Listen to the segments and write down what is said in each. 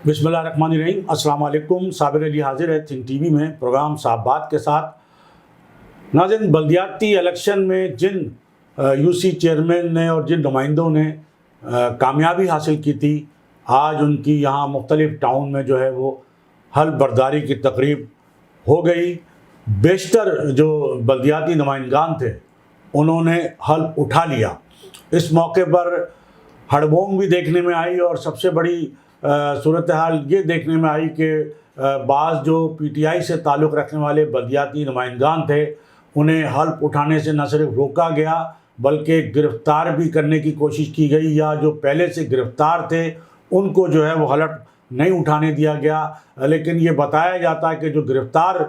بسم اللہ الرحمن الرحیم۔ السلام علیکم۔ صابر علی حاضر ہے تھنک ٹی وی میں پروگرام صاحب بات کے ساتھ۔ ناظرین، بلدیاتی الیکشن میں جن یو سی چیئرمین نے اور جن نمائندوں نے کامیابی حاصل کی تھی، آج ان کی یہاں مختلف ٹاؤن میں جو ہے وہ حلف برداری کی تقریب ہو گئی۔ بیشتر جو بلدیاتی نمائندگان تھے انہوں نے حلف اٹھا لیا۔ اس موقع پر ہڑبونگ بھی دیکھنے میں آئی، اور سب سے بڑی صورتحال یہ دیکھنے میں آئی کہ بعض جو پی ٹی آئی سے تعلق رکھنے والے بلدیاتی نمائندگان تھے انہیں حلف اٹھانے سے نہ صرف روکا گیا بلکہ گرفتار بھی کرنے کی کوشش کی گئی، یا جو پہلے سے گرفتار تھے ان کو جو ہے وہ حلف نہیں اٹھانے دیا گیا۔ لیکن یہ بتایا جاتا ہے کہ جو گرفتار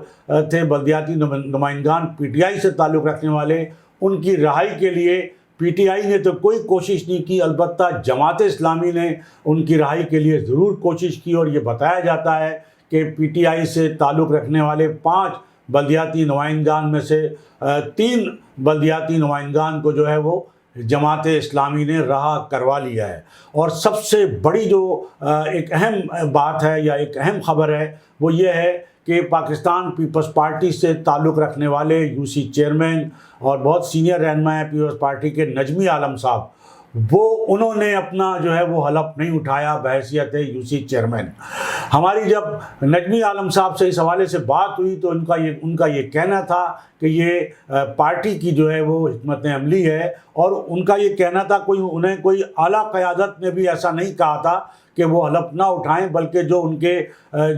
تھے بلدیاتی نمائندگان پی ٹی آئی سے تعلق رکھنے والے، ان کی رہائی کے لیے پی ٹی آئی نے تو کوئی کوشش نہیں کی، البتہ جماعت اسلامی نے ان کی رہائی کے لیے ضرور کوشش کی۔ اور یہ بتایا جاتا ہے کہ پی ٹی آئی سے تعلق رکھنے والے 5 بلدیاتی نمائندگان میں سے 3 بلدیاتی نمائندگان کو جو ہے وہ جماعت اسلامی نے رہا کروا لیا ہے۔ اور سب سے بڑی جو ایک اہم بات ہے یا ایک اہم خبر ہے وہ یہ ہے کہ پاکستان پیپلز پارٹی سے تعلق رکھنے والے یو سی چیئرمین اور بہت سینئر رہنما ہیں پیپلز پارٹی کے نجمی عالم صاحب، انہوں نے اپنا جو ہے وہ حلف نہیں اٹھایا بحیثیت یو سی چیئرمین۔ ہماری جب نجمی عالم صاحب سے اس حوالے سے بات ہوئی تو ان کا یہ کہنا تھا کہ یہ پارٹی کی جو ہے وہ حکمت عملی ہے، اور ان کا یہ کہنا تھا انہیں کوئی اعلیٰ قیادت نے بھی ایسا نہیں کہا تھا کہ وہ حلف نہ اٹھائیں، بلکہ جو ان کے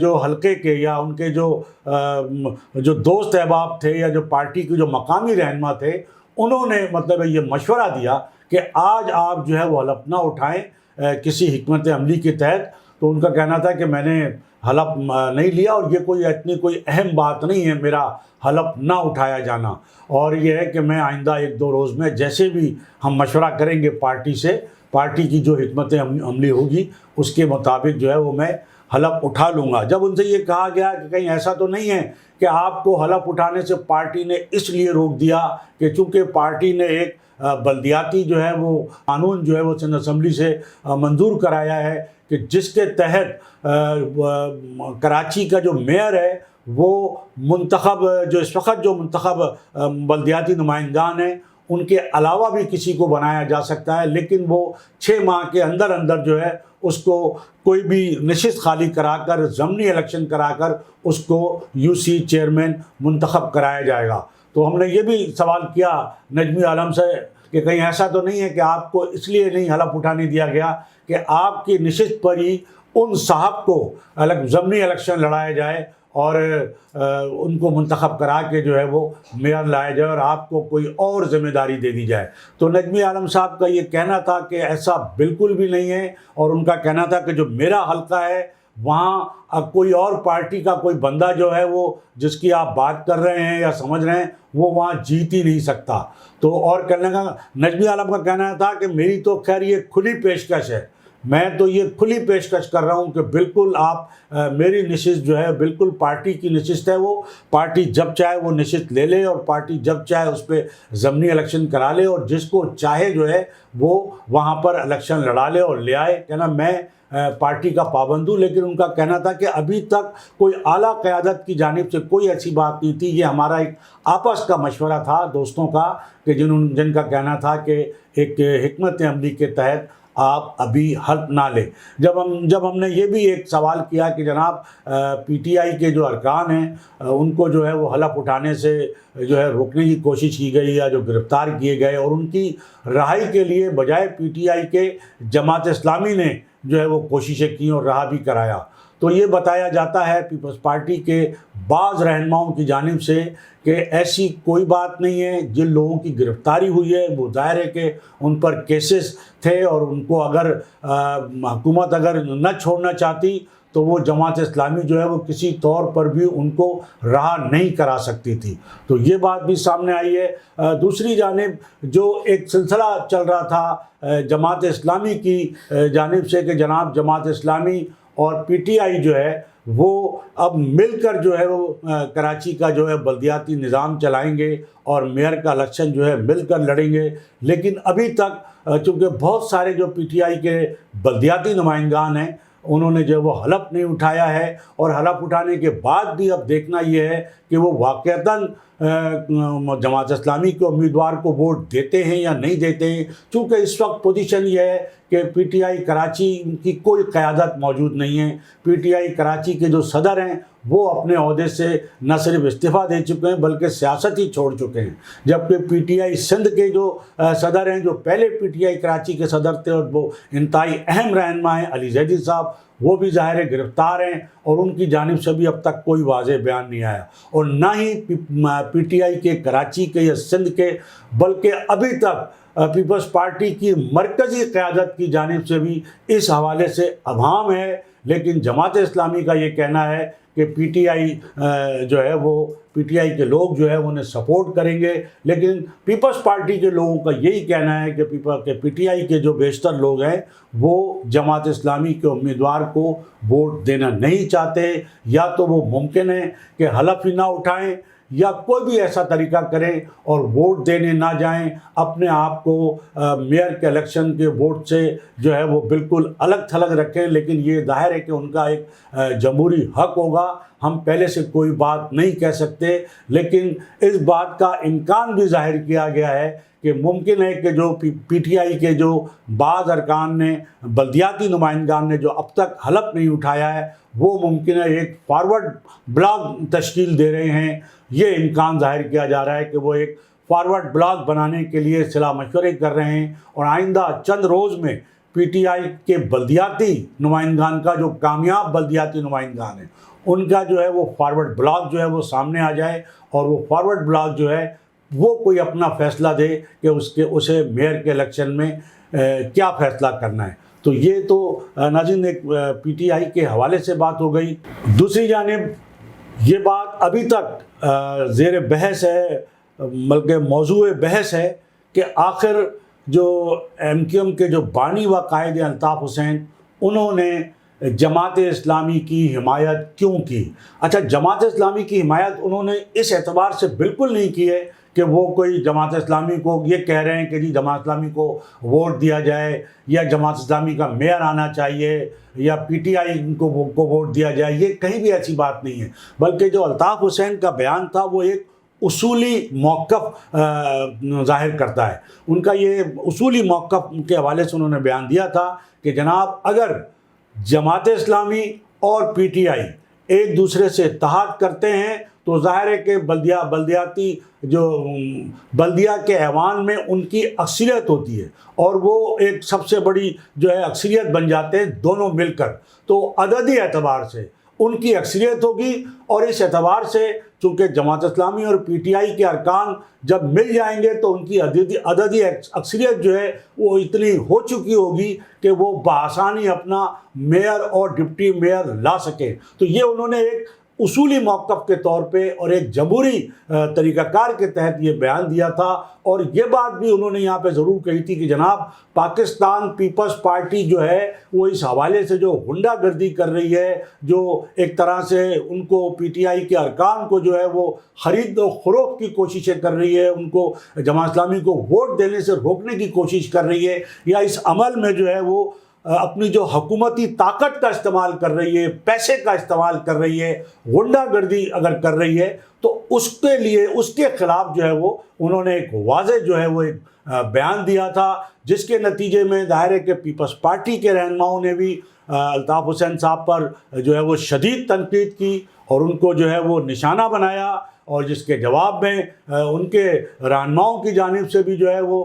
جو حلقے کے یا ان کے جو دوست احباب تھے یا جو پارٹی کے جو مقامی رہنما تھے انہوں نے مطلب یہ مشورہ دیا کہ آج آپ جو ہے وہ حلف نہ اٹھائیں کسی حکمت عملی کے تحت۔ تو ان کا کہنا تھا کہ میں نے حلف نہیں لیا، اور یہ کوئی اہم بات نہیں ہے میرا حلف نہ اٹھایا جانا، اور یہ ہے کہ میں آئندہ 1-2 روز میں جیسے بھی ہم مشورہ کریں گے پارٹی سے، پارٹی کی جو حکمت عملی ہوگی اس کے مطابق جو ہے وہ میں حلف اٹھا لوں گا۔ جب ان سے یہ کہا گیا کہ کہیں ایسا تو نہیں ہے کہ آپ کو حلف اٹھانے سے پارٹی نے اس لیے روک دیا کہ چونکہ پارٹی نے ایک بلدیاتی جو ہے وہ قانون جو ہے وہ سندھ اسمبلی سے منظور کرایا ہے کہ جس کے تحت کراچی کا جو میئر ہے وہ منتخب جو اس وقت جو منتخب بلدیاتی نمائندگان ہیں ان کے علاوہ بھی کسی کو بنایا جا سکتا ہے، لیکن وہ 6 ماہ کے اندر جو ہے اس کو کوئی بھی نشست خالی کرا کر ضمنی الیکشن کرا کر اس کو یو سی چیئرمین منتخب کرایا جائے گا۔ تو ہم نے یہ بھی سوال کیا نجمی عالم سے کہ کہیں ایسا تو نہیں ہے کہ آپ کو اس لیے نہیں حلف اٹھانے دیا گیا کہ آپ کی نشست پر ہی ان صاحب کو ضمنی الیکشن لڑایا جائے اور ان کو منتخب کرا کے جو ہے وہ میئر لایا جائے اور آپ کو کوئی اور ذمہ داری دے دی جائے۔ تو نجمی عالم صاحب کا یہ کہنا تھا کہ ایسا بالکل بھی نہیں ہے، اور ان کا کہنا تھا کہ جو میرا حلقہ ہے وہاں کوئی اور پارٹی کا کوئی بندہ جو ہے وہ جس کی آپ بات کر رہے ہیں یا سمجھ رہے ہیں وہ وہاں جیت ہی نہیں سکتا۔ تو اور کہنے کا نجمی عالم کا کہنا تھا کہ میری تو خیر یہ کھلی پیشکش ہے، میں تو یہ کھلی پیشکش کر رہا ہوں کہ بالکل آپ میری نشست جو ہے بالکل پارٹی کی نشست ہے، وہ پارٹی جب چاہے وہ نشست لے لے اور پارٹی جب چاہے اس پہ ضمنی الیکشن کرا لے، اور جس کو چاہے جو ہے وہ وہاں پر الیکشن لڑا لے اور لے آئے۔ کہنا میں پارٹی کا پابند ہوں، لیکن ان کا کہنا تھا کہ ابھی تک کوئی اعلیٰ قیادت کی جانب سے کوئی ایسی بات نہیں تھی، یہ ہمارا ایک آپس کا مشورہ تھا دوستوں کا کہ جن کا کہنا تھا کہ ایک حکمت عملی کے تحت آپ ابھی حلف نہ لیں۔ جب ہم نے یہ بھی ایک سوال کیا کہ جناب پی ٹی آئی کے جو ارکان ہیں ان کو جو ہے وہ حلف اٹھانے سے جو ہے روکنے کی کوشش کی گئی یا جو گرفتار کیے گئے، اور ان کی رہائی کے لیے بجائے پی ٹی آئی کے جماعت اسلامی نے جو ہے وہ کوششیں کی اور رہا بھی کرایا۔ تو یہ بتایا جاتا ہے پیپلز پارٹی کے بعض رہنماؤں کی جانب سے کہ ایسی کوئی بات نہیں ہے۔ جن لوگوں کی گرفتاری ہوئی ہے وہ ظاہر ہے کہ ان پر کیسز تھے، اور ان کو اگر حکومت اگر نہ چھوڑنا چاہتی تو وہ جماعت اسلامی جو ہے وہ کسی طور پر بھی ان کو رہا نہیں کرا سکتی تھی۔ تو یہ بات بھی سامنے آئی ہے۔ دوسری جانب جو ایک سلسلہ چل رہا تھا جماعت اسلامی کی جانب سے کہ جناب جماعت اسلامی اور پی ٹی آئی جو ہے وہ اب مل کر جو ہے وہ کراچی کا جو ہے بلدیاتی نظام چلائیں گے اور میئر کا الیکشن جو ہے مل کر لڑیں گے، لیکن ابھی تک چونکہ بہت سارے جو پی ٹی آئی کے بلدیاتی نمائندگان ہیں انہوں نے جو وہ حلف نہیں اٹھایا ہے، اور حلف اٹھانے کے بعد بھی اب دیکھنا یہ ہے کہ وہ واقعتاً جماعت اسلامی کے امیدوار کو ووٹ دیتے ہیں یا نہیں دیتے ہیں، چونکہ اس وقت پوزیشن یہ ہے کہ پی ٹی آئی کراچی کی کوئی قیادت موجود نہیں ہے۔ پی ٹی آئی کراچی کے جو صدر ہیں وہ اپنے عہدے سے نہ صرف استعفیٰ دے چکے ہیں بلکہ سیاست ہی چھوڑ چکے ہیں، جبکہ پی ٹی آئی سندھ کے جو صدر ہیں، جو پہلے پی ٹی آئی کراچی کے صدر تھے اور وہ انتہائی اہم رہنما ہیں، علی زیدی صاحب، وہ بھی ظاہر گرفتار ہیں، اور ان کی جانب سے بھی اب تک کوئی واضح بیان نہیں آیا، اور نہ ہی پی ٹی آئی کے کراچی کے یا سندھ کے، بلکہ ابھی تک پیپلز پارٹی کی مرکزی قیادت کی جانب سے بھی اس حوالے سے ابہام ہے۔ لیکن جماعت اسلامی کا یہ کہنا ہے کہ پی ٹی آئی جو ہے وہ پی ٹی آئی کے لوگ جو ہے انہیں سپورٹ کریں گے، لیکن پیپلز پارٹی کے لوگوں کا یہی کہنا ہے کہ پی ٹی آئی کے جو بیشتر لوگ ہیں وہ جماعت اسلامی کے امیدوار کو ووٹ دینا نہیں چاہتے، یا تو وہ ممکن ہے کہ حلف ہی نہ اٹھائیں یا کوئی بھی ایسا طریقہ کریں اور ووٹ دینے نہ جائیں، اپنے آپ کو میئر کے الیکشن کے ووٹ سے جو ہے وہ بالکل الگ تھلگ رکھیں۔ لیکن یہ ظاہر ہے کہ ان کا ایک جمہوری حق ہوگا، ہم پہلے سے کوئی بات نہیں کہہ سکتے، لیکن اس بات کا امکان بھی ظاہر کیا گیا ہے کہ ممکن ہے کہ جو پی ٹی آئی کے جو بعض ارکان نے، بلدیاتی نمائندگان نے جو اب تک حلف نہیں اٹھایا ہے، وہ ممکن ہے ایک فارورڈ بلاک تشکیل دے رہے ہیں۔ یہ امکان ظاہر کیا جا رہا ہے کہ وہ ایک فارورڈ بلاک بنانے کے لیے صلاح مشورے کر رہے ہیں، اور آئندہ چند روز میں پی ٹی آئی کے بلدیاتی نمائندگان کا، جو کامیاب بلدیاتی نمائندگان ہیں، ان کا جو ہے وہ فارورڈ بلاک جو ہے وہ سامنے آ جائے، اور وہ فارورڈ بلاک جو ہے وہ کوئی اپنا فیصلہ دے کہ اسے میئر کے الیکشن میں کیا فیصلہ کرنا ہے۔ تو یہ تو ناظرین ایک پی ٹی آئی کے حوالے سے بات ہو گئی۔ دوسری جانب یہ بات ابھی تک زیر بحث ہے، بلکہ موضوع بحث ہے کہ آخر جو ایم کیو ایم کے جو بانی و قائد الطاف حسین، انہوں نے جماعت اسلامی کی حمایت کیوں کی؟ اچھا، جماعت اسلامی کی حمایت انہوں نے اس اعتبار سے بالکل نہیں کی ہے کہ وہ کوئی جماعت اسلامی کو یہ کہہ رہے ہیں کہ جی جماعت اسلامی کو ووٹ دیا جائے، یا جماعت اسلامی کا میئر آنا چاہیے، یا پی ٹی آئی کو ووٹ دیا جائے، یہ کہیں بھی ایسی بات نہیں ہے۔ بلکہ جو الطاف حسین کا بیان تھا وہ ایک اصولی موقف ظاہر کرتا ہے۔ ان کا یہ اصولی موقف کے حوالے سے انہوں نے بیان دیا تھا کہ جناب، اگر جماعت اسلامی اور پی ٹی آئی ایک دوسرے سے اتحاد کرتے ہیں تو ظاہر ہے کہ بلدیاتی جو بلدیہ کے ایوان میں ان کی اکثریت ہوتی ہے، اور وہ ایک سب سے بڑی جو ہے اکثریت بن جاتے ہیں دونوں مل کر، تو عددی اعتبار سے ان کی اکثریت ہوگی، اور اس اعتبار سے چونکہ جماعت اسلامی اور پی ٹی آئی کے ارکان جب مل جائیں گے تو ان کی عددی اکثریت جو ہے وہ اتنی ہو چکی ہوگی کہ وہ بآسانی اپنا میئر اور ڈپٹی میئر لا سکیں۔ تو یہ انہوں نے ایک اصولی موقف کے طور پہ اور ایک جمہوری طریقہ کار کے تحت یہ بیان دیا تھا، اور یہ بات بھی انہوں نے یہاں پہ ضرور کہی تھی کہ جناب، پاکستان پیپلز پارٹی جو ہے وہ اس حوالے سے جو غنڈہ گردی کر رہی ہے، جو ایک طرح سے ان کو پی ٹی آئی کے ارکان کو جو ہے وہ خرید و فروخت کی کوششیں کر رہی ہے، ان کو جماعت اسلامی کو ووٹ دینے سے روکنے کی کوشش کر رہی ہے، یا اس عمل میں جو ہے وہ اپنی جو حکومتی طاقت کا استعمال کر رہی ہے، پیسے کا استعمال کر رہی ہے، غنڈہ گردی اگر کر رہی ہے، تو اس کے لیے، اس کے خلاف جو ہے وہ انہوں نے ایک واضح جو ہے وہ ایک بیان دیا تھا، جس کے نتیجے میں ظاہر ہے کہ پیپلز پارٹی کے رہنماؤں نے بھی الطاف حسین صاحب پر جو ہے وہ شدید تنقید کی اور ان کو جو ہے وہ نشانہ بنایا، اور جس کے جواب میں ان کے رہنماؤں کی جانب سے بھی جو ہے وہ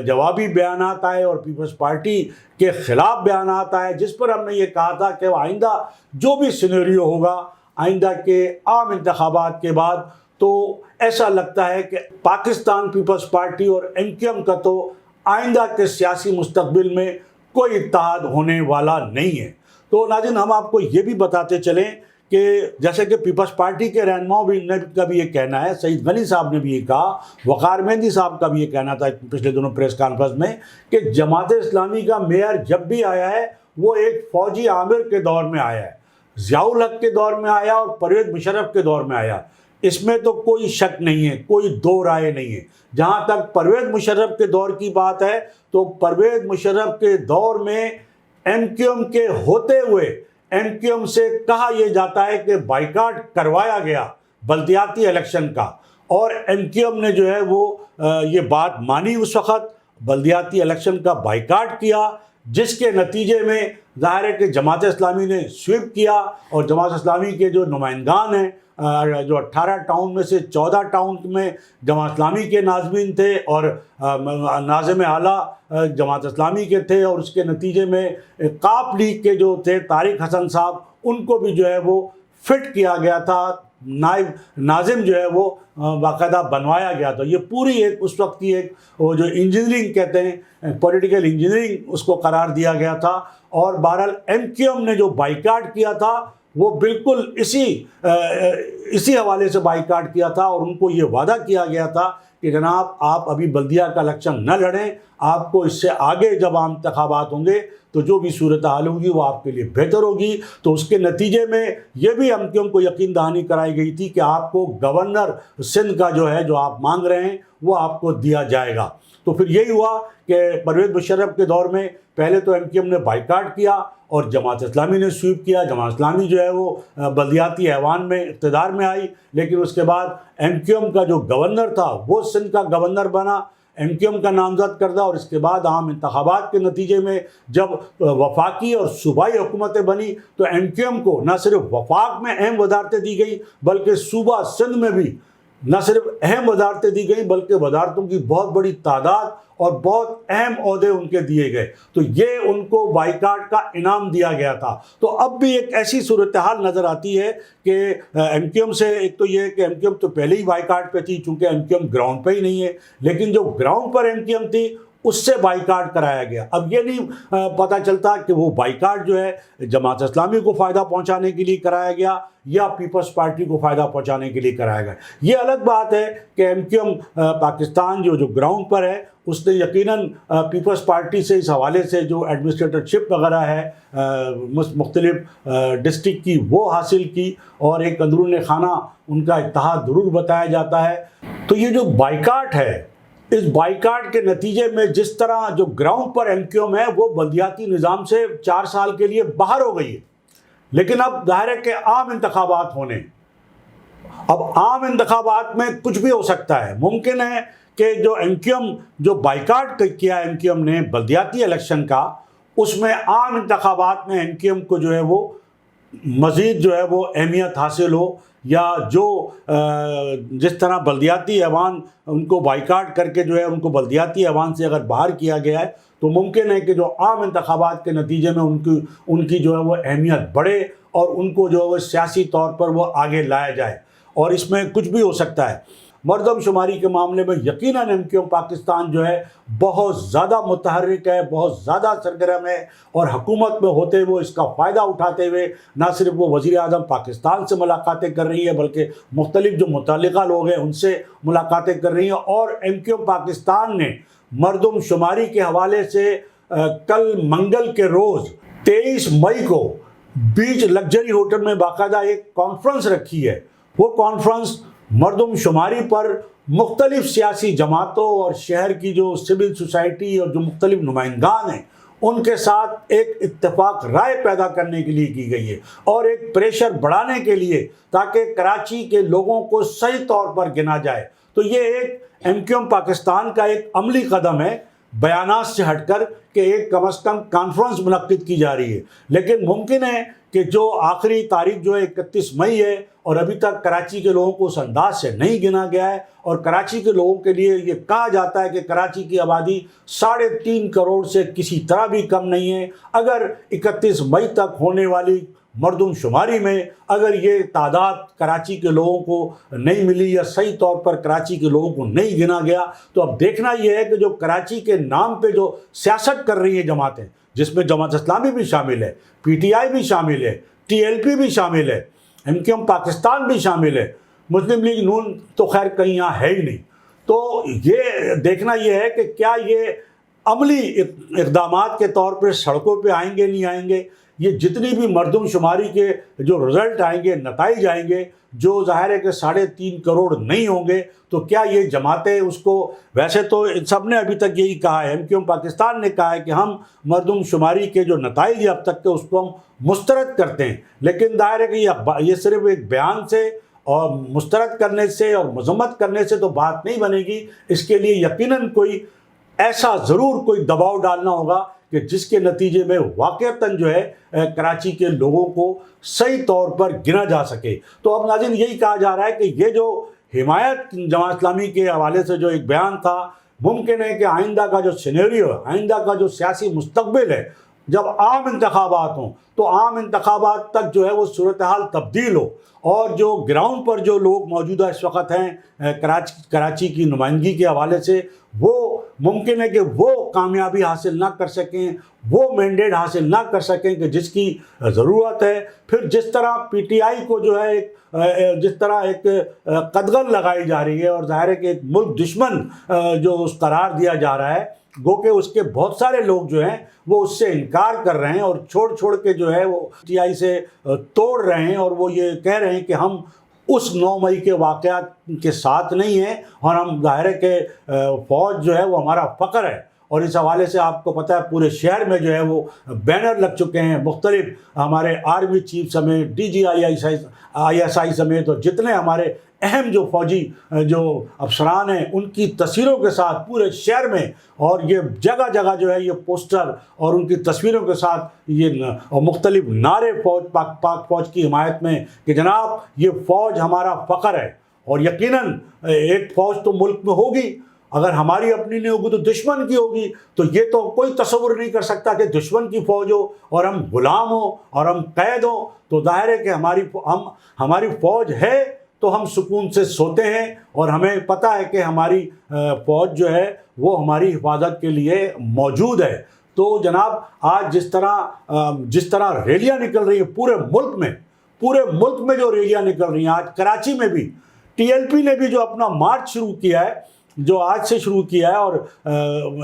جوابی بیانات آئے اور پیپلز پارٹی کے خلاف بیانات آئے، جس پر ہم نے یہ کہا تھا کہ آئندہ جو بھی سینیریو ہوگا، آئندہ کے عام انتخابات کے بعد، تو ایسا لگتا ہے کہ پاکستان پیپلز پارٹی اور ایم کیو ایم کا تو آئندہ کے سیاسی مستقبل میں کوئی اتحاد ہونے والا نہیں ہے۔ تو ناظرین، ہم آپ کو یہ بھی بتاتے چلیں کہ جیسے کہ پیپلز پارٹی کے رہنماؤں کا بھی یہ کہنا ہے، سعید غنی صاحب نے بھی یہ کہا، وقار مہندی صاحب کا بھی یہ کہنا تھا پچھلے دنوں پریس کانفرنس میں، کہ جماعت اسلامی کا میئر جب بھی آیا ہے وہ ایک فوجی عامر کے دور میں آیا ہے، ضیاء الحق کے دور میں آیا اور پرویز مشرف کے دور میں آیا، اس میں تو کوئی شک نہیں ہے، کوئی دو رائے نہیں ہے۔ جہاں تک پرویز مشرف کے دور کی بات ہے تو پرویز مشرف کے دور میں ایم کیو ایم کے ہوتے ہوئے MQM سے کہا یہ جاتا ہے کہ بائیکاٹ کروایا گیا بلدیاتی الیکشن کا، اور MQM نے جو ہے وہ یہ بات مانی، اس وقت بلدیاتی الیکشن کا بائیکاٹ کیا، جس کے نتیجے میں ظاہر ہے کہ جماعت اسلامی نے سویپ کیا، اور جماعت اسلامی کے جو نمائندگان ہیں، جو 18 ٹاؤن میں سے 14 ٹاؤن میں جماعت اسلامی کے ناظمین تھے، اور ناظم اعلیٰ جماعت اسلامی کے تھے، اور اس کے نتیجے میں کاپ لیگ کے جو تھے طارق حسن صاحب، ان کو بھی جو ہے وہ فٹ کیا گیا تھا، نائب ناظم جو ہے وہ باقاعدہ بنوایا گیا تھا۔ یہ پوری ایک اس وقت کی ایک وہ جو انجینئرنگ کہتے ہیں، پولیٹیکل انجینئرنگ اس کو قرار دیا گیا تھا، اور بہرحال MQM نے جو بائیکاٹ کیا تھا وہ بالکل اسی حوالے سے بائیکاٹ کیا تھا، اور ان کو یہ وعدہ کیا گیا تھا کہ جناب آپ ابھی بلدیہ کا الیکشن نہ لڑیں، آپ کو اس سے آگے جب عام انتخابات ہوں گے تو جو بھی صورتحال ہوگی وہ آپ کے لیے بہتر ہوگی۔ تو اس کے نتیجے میں یہ بھی MQM کو یقین دہانی کرائی گئی تھی کہ آپ کو گورنر سندھ کا جو ہے جو آپ مانگ رہے ہیں وہ آپ کو دیا جائے گا۔ تو پھر یہی ہوا کہ پرویز مشرف کے دور میں پہلے تو MQM نے بائیکاٹ کیا، اور جماعت اسلامی نے سویپ کیا، جماعت اسلامی جو ہے وہ بلدیاتی ایوان میں اقتدار میں آئی، لیکن اس کے بعد MQM کا جو گورنر تھا وہ سندھ کا گورنر بنا، MQM کا نامزد کردہ، اور اس کے بعد عام انتخابات کے نتیجے میں جب وفاقی اور صوبائی حکومتیں بنی تو MQM کو نہ صرف وفاق میں اہم وزارتیں دی گئی بلکہ صوبہ سندھ میں بھی نہ صرف اہم وزارتیں دی گئیں بلکہ وزارتوں کی بہت بڑی تعداد اور بہت اہم عہدے ان کے دیے گئے۔ تو یہ ان کو بائیکاٹ کا انعام دیا گیا تھا۔ تو اب بھی ایک ایسی صورتحال نظر آتی ہے کہ MQM سے ایک تو یہ کہ MQM تو پہلے ہی بائیکاٹ پہ تھی چونکہ MQM گراؤنڈ پہ ہی نہیں ہے، لیکن جو گراؤنڈ پر MQM تھی اس سے بائیکاٹ کرایا گیا۔ اب یہ نہیں پتہ چلتا کہ وہ بائیکاٹ جو ہے جماعت اسلامی کو فائدہ پہنچانے کے لیے کرایا گیا یا پیپلز پارٹی کو فائدہ پہنچانے کے لیے کرایا گیا۔ یہ الگ بات ہے کہ MQM پاکستان جو گراؤنڈ پر ہے اس نے یقیناً پیپلز پارٹی سے اس حوالے سے جو ایڈمنسٹریٹرشپ وغیرہ ہے مختلف ڈسٹرکٹ کی وہ حاصل کی، اور ایک اندرون خانہ ان کا اتحاد ضرور بتایا جاتا ہے۔ تو یہ جو بائیکاٹ ہے، اس بائیکاٹ کے نتیجے میں جس طرح جو گراؤنڈ پر MQM ہے وہ بلدیاتی نظام سے 4 سال کے لیے باہر ہو گئی ہے، لیکن اب ظاہر ہے کہ عام انتخابات ہونے، اب عام انتخابات میں کچھ بھی ہو سکتا ہے۔ ممکن ہے کہ جو MQM جو بائیکاٹ کیا MQM نے بلدیاتی الیکشن کا، اس میں عام انتخابات میں MQM کو جو ہے وہ مزید جو ہے وہ اہمیت حاصل ہو، یا جو جس طرح بلدیاتی ایوان ان کو بائیکاٹ کر کے جو ہے ان کو بلدیاتی ایوان سے اگر باہر کیا گیا ہے تو ممکن ہے کہ جو عام انتخابات کے نتیجے میں ان کی جو ہے وہ اہمیت بڑھے، اور ان کو جو ہے وہ سیاسی طور پر وہ آگے لایا جائے، اور اس میں کچھ بھی ہو سکتا ہے۔ مردم شماری کے معاملے میں یقیناً MQM پاکستان جو ہے بہت زیادہ متحرک ہے، بہت زیادہ سرگرم ہے، اور حکومت میں ہوتے ہوئے اس کا فائدہ اٹھاتے ہوئے نہ صرف وہ وزیر اعظم پاکستان سے ملاقاتیں کر رہی ہے بلکہ مختلف جو متعلقہ لوگ ہیں ان سے ملاقاتیں کر رہی ہیں۔ اور MQM پاکستان نے مردم شماری کے حوالے سے کل منگل کے روز 23 مئی کو بیچ لگژری ہوٹل میں باقاعدہ ایک کانفرنس رکھی ہے۔ وہ کانفرنس مردم شماری پر مختلف سیاسی جماعتوں اور شہر کی جو سول سوسائٹی اور جو مختلف نمائندگان ہیں ان کے ساتھ ایک اتفاق رائے پیدا کرنے کے لیے کی گئی ہے، اور ایک پریشر بڑھانے کے لیے تاکہ کراچی کے لوگوں کو صحیح طور پر گنا جائے۔ تو یہ ایک MQM پاکستان کا ایک عملی قدم ہے، بیانات سے ہٹ کر کہ ایک کم از کم کانفرنس منعقد کی جا رہی ہے، لیکن ممکن ہے کہ جو آخری تاریخ جو ہے 31 مئی ہے اور ابھی تک کراچی کے لوگوں کو اس انداز سے نہیں گنا گیا ہے، اور کراچی کے لوگوں کے لیے یہ کہا جاتا ہے کہ کراچی کی آبادی 3.5 کروڑ سے کسی طرح بھی کم نہیں ہے۔ اگر 31 مئی تک ہونے والی مردم شماری میں اگر یہ تعداد کراچی کے لوگوں کو نہیں ملی یا صحیح طور پر کراچی کے لوگوں کو نہیں گنا گیا، تو اب دیکھنا یہ ہے کہ جو کراچی کے نام پہ جو سیاست کر رہی ہیں جماعتیں، جس میں جماعت اسلامی بھی شامل ہے، PTI بھی شامل ہے، TLP بھی شامل ہے، MQM پاکستان بھی شامل ہے، مسلم لیگ نون تو خیر کہیں یہاں ہے ہی نہیں، تو یہ دیکھنا یہ ہے کہ کیا یہ عملی اقدامات کے طور پر سڑکوں پہ آئیں گے نہیں آئیں گے، یہ جتنی بھی مردم شماری کے جو رزلٹ آئیں گے، نتائج آئیں گے، جو ظاہر ہے کہ 3.5 کروڑ نہیں ہوں گے، تو کیا یہ جماعتیں اس کو، ویسے تو ان سب نے ابھی تک یہی کہا ہے، MQM پاکستان نے کہا ہے کہ ہم مردم شماری کے جو نتائج اب تک کے اس کو ہم مسترد کرتے ہیں، لیکن ظاہر ہے کہ یہ صرف ایک بیان سے اور مسترد کرنے سے اور مذمت کرنے سے تو بات نہیں بنے گی. اس کے لیے یقیناً کوئی ایسا ضرور کوئی دباؤ ڈالنا ہوگا کہ جس کے نتیجے میں واقعتاً جو ہے کراچی کے لوگوں کو صحیح طور پر گنا جا سکے. تو اب ناظرین یہی کہا جا رہا ہے کہ یہ جو حمایت جماعت اسلامی کے حوالے سے جو ایک بیان تھا، ممکن ہے کہ آئندہ کا جو سینیریو ہے، آئندہ کا جو سیاسی مستقبل ہے، جب عام انتخابات ہوں تو عام انتخابات تک جو ہے وہ صورتحال تبدیل ہو، اور جو گراؤنڈ پر جو لوگ موجودہ اس وقت ہیں کراچی کی نمائندگی کے حوالے سے، وہ ممکن ہے کہ وہ کامیابی حاصل نہ کر سکیں، وہ مینڈیٹ حاصل نہ کر سکیں کہ جس کی ضرورت ہے. پھر جس طرح PTI کو جو ہے جس طرح ایک قدغن لگائی جا رہی ہے، اور ظاہر ہے کہ ایک ملک دشمن جو اس قرار دیا جا رہا ہے، گو کہ اس کے بہت سارے لوگ جو ہیں وہ اس سے انکار کر رہے ہیں اور چھوڑ کے جو ہے وہ PTI سے توڑ رہے ہیں، اور وہ یہ کہہ رہے ہیں کہ ہم اس 9 مئی کے واقعات کے ساتھ نہیں ہیں، اور ہم ظاہر ہے کہ فوج جو ہے وہ ہمارا فخر ہے. اور اس حوالے سے آپ کو پتہ ہے پورے شہر میں جو ہے وہ بینر لگ چکے ہیں، مختلف ہمارے آرمی چیف سمیت DGI سمیت، اور جتنے ہمارے اہم جو فوجی جو افسران ہیں ان کی تصویروں کے ساتھ پورے شہر میں، اور یہ جگہ جگہ جو ہے یہ پوسٹر اور ان کی تصویروں کے ساتھ یہ مختلف نعرے پاک فوج کی حمایت میں کہ جناب یہ فوج ہمارا فخر ہے. اور یقیناً ایک فوج تو ملک میں ہوگی، اگر ہماری اپنی نہیں ہوگی تو دشمن کی ہوگی. تو یہ تو کوئی تصور نہیں کر سکتا کہ دشمن کی فوج ہو اور ہم غلام ہوں اور ہم قید ہوں. تو ظاہر ہے کہ ہماری فوج ہے تو ہم سکون سے سوتے ہیں، اور ہمیں پتہ ہے کہ ہماری فوج جو ہے وہ ہماری حفاظت کے لیے موجود ہے. تو جناب آج جس طرح ریلیاں نکل رہی ہیں پورے ملک میں جو ریلیاں نکل رہی ہیں، آج کراچی میں بھی TLP نے بھی جو اپنا مارچ شروع کیا ہے، جو آج سے شروع کیا ہے اور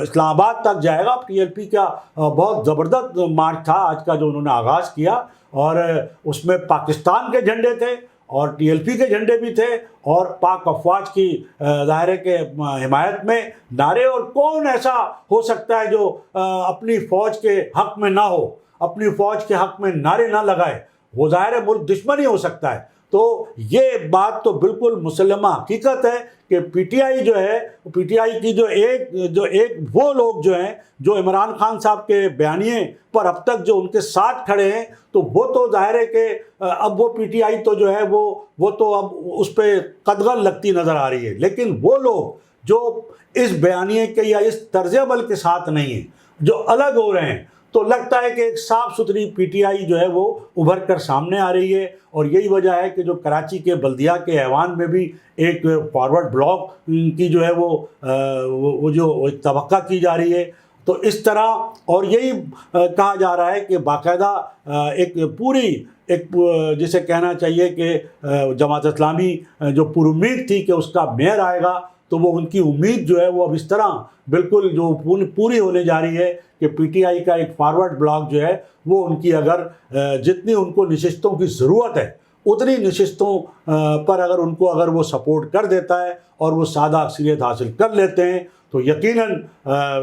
اسلام آباد تک جائے گا. TLP کا بہت زبردست مارچ تھا آج کا جو انہوں نے آغاز کیا، اور اس میں پاکستان کے جھنڈے تھے اور TLP کے جھنڈے بھی تھے، اور پاک افواج کی ظاہر ہے کہ حمایت میں نعرے. اور کون ایسا ہو سکتا ہے جو اپنی فوج کے حق میں نہ ہو، اپنی فوج کے حق میں نعرے نہ لگائے؟ وہ ظاہر ہے ملک دشمن ہی ہو سکتا ہے. تو یہ بات تو بالکل مسلمہ حقیقت ہے کہ PTI جو ہے، PTI کی جو ایک وہ لوگ جو ہیں جو عمران خان صاحب کے بیانیے پر اب تک جو ان کے ساتھ کھڑے ہیں، تو وہ تو ظاہر ہے کہ اب وہ PTI تو جو ہے وہ تو اب اس پہ قدغن لگتی نظر آ رہی ہے. لیکن وہ لوگ جو اس بیانیے کے یا اس طرز عمل کے ساتھ نہیں ہیں، جو الگ ہو رہے ہیں، تو لگتا ہے کہ ایک صاف ستھری PTI جو ہے وہ ابھر کر سامنے آ رہی ہے. اور یہی وجہ ہے کہ جو کراچی کے بلدیہ کے ایوان میں بھی ایک فارورڈ بلاک کی جو ہے وہ جو توقع کی جا رہی ہے. تو اس طرح، اور یہی کہا جا رہا ہے کہ باقاعدہ ایک جسے کہنا چاہیے کہ جماعت اسلامی جو پر امید تھی کہ اس کا میئر آئے گا، تو وہ ان کی امید جو ہے وہ اب اس طرح بالکل جو پوری ہونے جا رہی ہے کہ PTI کا ایک فارورڈ بلاک جو ہے وہ ان کی اگر جتنی ان کو نشستوں کی ضرورت ہے اتنی نشستوں پر اگر وہ سپورٹ کر دیتا ہے اور وہ سادہ اکثریت حاصل کر لیتے ہیں، تو یقیناً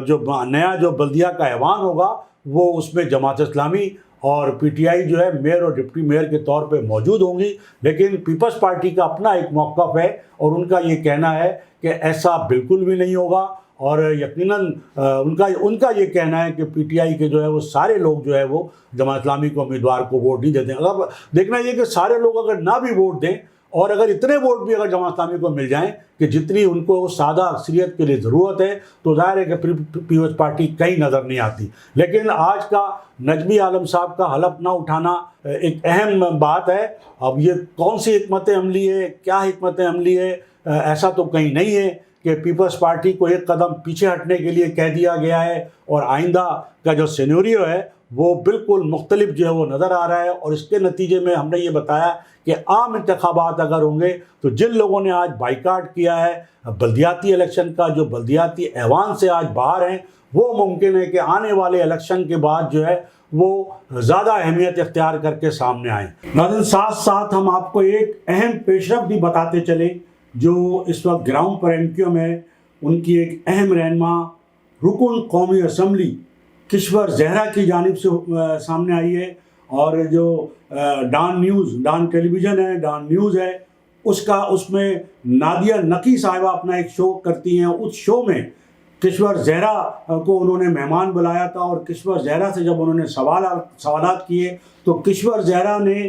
جو نیا جو بلدیہ کا ایوان ہوگا وہ اس میں جماعت اسلامی اور PTI جو ہے میئر اور ڈپٹی میئر کے طور پہ موجود ہوں گی. لیکن پیپلز پارٹی کا اپنا ایک موقف ہے، اور ان کا یہ کہنا ہے کہ ایسا بالکل بھی نہیں ہوگا. اور یقیناً ان کا یہ کہنا ہے کہ PTI کے جو ہے وہ سارے لوگ جو ہے وہ جماعت اسلامی کو امیدوار کو ووٹ نہیں دیتے ہیں. اگر دیکھنا یہ کہ سارے لوگ اگر نہ بھی ووٹ دیں، اور اگر اتنے ووٹ بھی اگر جماعت اسلامی کو مل جائیں کہ جتنی ان کو سادہ اکثریت کے لیے ضرورت ہے، تو ظاہر ہے کہ پیپلز پارٹی کہیں نظر نہیں آتی. لیکن آج کا نجمی عالم صاحب کا حلف نہ اٹھانا ایک اہم بات ہے. اب یہ کون سی حکمت عملی ہے، کیا حکمت عملی ہے؟ ایسا تو کہیں نہیں ہے کہ پیپلز پارٹی کو ایک قدم پیچھے ہٹنے کے لیے کہہ دیا گیا ہے، اور آئندہ کا جو سینیریو ہے وہ بالکل مختلف جو ہے وہ نظر آ رہا ہے. اور اس کے نتیجے میں ہم نے یہ بتایا کہ عام انتخابات اگر ہوں گے تو جن لوگوں نے آج بائیکاٹ کیا ہے بلدیاتی الیکشن کا، جو بلدیاتی ایوان سے آج باہر ہیں، وہ ممکن ہے کہ آنے والے الیکشن کے بعد جو ہے وہ زیادہ اہمیت اختیار کر کے سامنے آئیں۔ ناظرین، ساتھ ساتھ ہم آپ کو ایک اہم پیش رفت بھی بتاتے چلیں جو اس وقت گراؤنڈ پر MQM میں ان کی ایک اہم رہنما رکن قومی اسمبلی کشور زہرا کی جانب سے سامنے آئی ہے، اور جو ڈان ٹیلی ویژن ہے، ڈان نیوز ہے، اس میں نادیہ نقی صاحبہ اپنا ایک شو کرتی ہیں۔ اس شو میں کشور زہرا کو انہوں نے مہمان بلایا تھا، اور کشور زہرا سے جب انہوں نے سوالات کیے تو کشور زہرا نے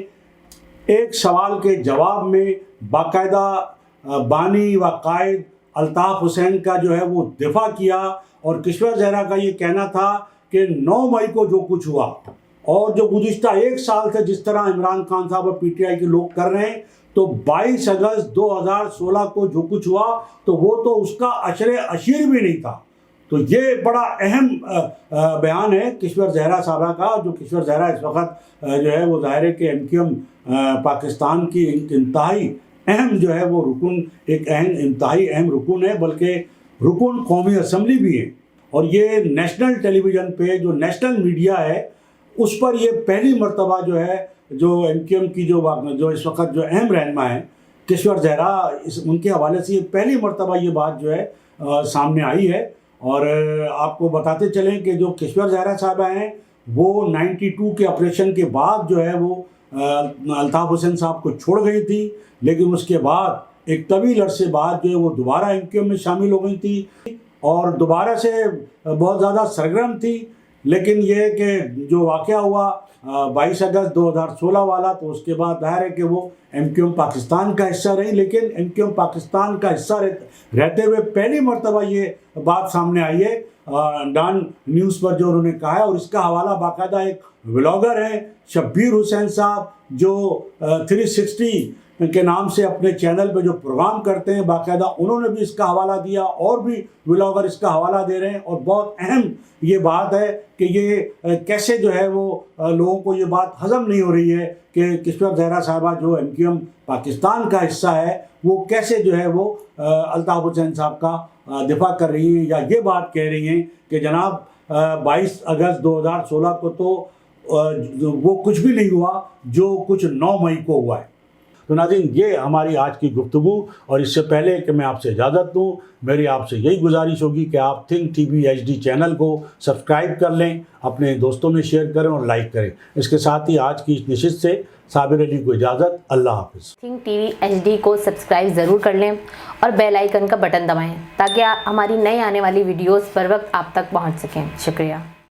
ایک سوال کے جواب میں باقاعدہ بانی و قائد الطاف حسین کا جو ہے وہ دفاع کیا، اور کشور زہرا کا یہ کہنا تھا کہ 9 مئی کو جو کچھ ہوا اور جو گزشتہ 1 سال سے جس طرح عمران خان صاحب اور PTI کے لوگ کر رہے ہیں، تو 22 اگست 2016 کو جو کچھ ہوا تو وہ تو اس کا عشیر بھی نہیں تھا۔ تو یہ بڑا اہم بیان ہے کشور زہرا صاحبہ کا، جو کشور زہرا اس وقت جو ہے وہ ظاہر ہے کہ MQM پاکستان کی انتہائی اہم جو ہے وہ رکن، ایک انتہائی اہم رکن ہے، بلکہ رکن قومی اسمبلی بھی ہے۔ اور یہ نیشنل ٹیلی ویژن پہ جو نیشنل میڈیا ہے اس پر یہ پہلی مرتبہ جو ہے جو MQM کی جو اس وقت جو اہم رہنما ہیں کشور زہرا، ان کے حوالے سے یہ پہلی مرتبہ یہ بات جو ہے سامنے آئی ہے۔ اور آپ کو بتاتے چلیں کہ جو کشور زہرا صاحبہ ہیں وہ 92 کے آپریشن کے بعد جو ہے وہ الطاف حسین صاحب کو چھوڑ گئی تھی، لیکن اس کے بعد ایک طویل عرصے بعد جو ہے وہ دوبارہ MQM میں شامل ہو گئی تھی، اور دوبارہ سے بہت زیادہ سرگرم تھی۔ لیکن یہ کہ جو واقعہ ہوا 22 اگست 2016 والا، تو اس کے بعد ظاہر ہے کہ وہ MQM پاکستان کا حصہ رہی، لیکن MQM پاکستان کا حصہ رہتے ہوئے پہلی مرتبہ یہ بات سامنے آئی ہے ڈان نیوز پر جو انہوں نے کہا ہے، اور اس کا حوالہ باقاعدہ ایک ولاگر ہیں شبیر حسین صاحب جو 360 کے نام سے اپنے چینل پہ جو پروگرام کرتے ہیں، باقاعدہ انہوں نے بھی اس کا حوالہ دیا، اور بھی ولاگر اس کا حوالہ دے رہے ہیں۔ اور بہت اہم یہ بات ہے کہ یہ کیسے جو ہے وہ لوگوں کو یہ بات ہضم نہیں ہو رہی ہے کہ کشور زہرا صاحبہ جو MQM پاکستان کا حصہ ہے وہ کیسے جو ہے وہ الطاف حسین صاحب کا دفاع کر رہی ہیں، یا یہ بات کہہ رہی ہیں کہ جناب 22 اگست 2016 کو تو وہ کچھ بھی نہیں ہوا جو کچھ 9 مئی کو ہوا ہے۔ تو ناظرین، یہ ہماری آج کی گفتگو، اور اس سے پہلے کہ میں آپ سے اجازت دوں، میری آپ سے یہی گزارش ہوگی کہ آپ تھنک TV HD چینل کو سبسکرائب کر لیں، اپنے دوستوں میں شیئر کریں اور لائک کریں۔ اس کے ساتھ ہی آج کی اس نشست سے صابر علی کو اجازت، اللہ حافظ۔ تھنک TV HD کو سبسکرائب ضرور کر لیں اور بیل آئیکن کا بٹن دبائیں تاکہ ہماری نئی آنے والی ویڈیوز پر وقت آپ تک پہنچ سکیں۔ شکریہ۔